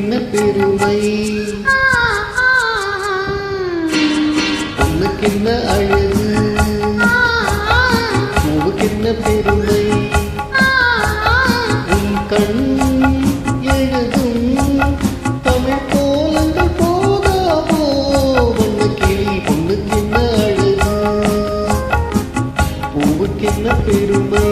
என்ன பெருமை, பொண்ணுக்கு என்ன அழகு, பூவுக்கு என்ன பெருமை. உன் கண் எழுதும் தமிழ் கோலங்கள் போதாமோ, வண்ண கிளி பொண்ணுக்கு என்ன அழகு, பூவுக்கு என்ன பெருமை.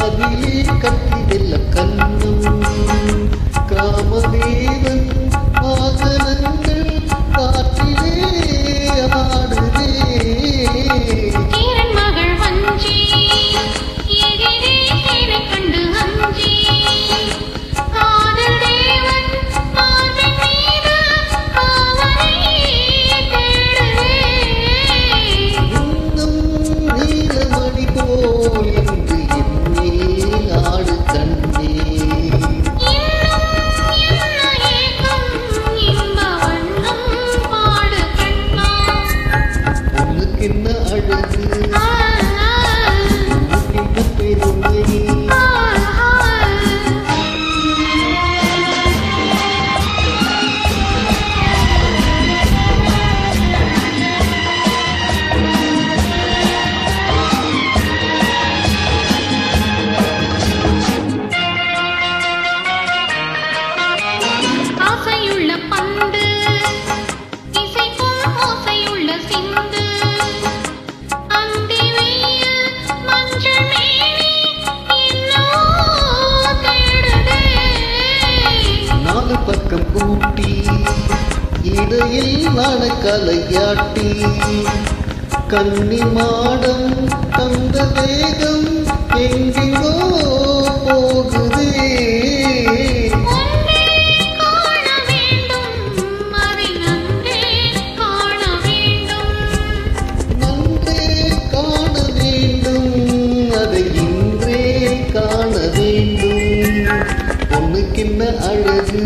அதிலே கட்டி வெல்ல கண்ணும் காமதேவன் ஆசனங்கள் காற்றிலே ஆடுதே. மகள் வஞ்சி எதிரே சேனை கண்டு அஞ்சி காதல் தேவன் பார்வை மீது காவலை தேடுதே. இன்னும் நீலமணி போல் என்ன அழகு, என்ன பெருமை. ஆசையுள்ள பந்து இசைக்கும் ஓசையுள்ள சிந்து பக்கம் கூட்டி இடையில் நாணக்கலையாட்டி கன்னி மாடம் தந்த வேகம் எங்கெங்கோ போகுதே. நன்றே காண வேண்டும், அதை இன்றே காண வேண்டும். பொண்ணுக்கு என்ன அழகு,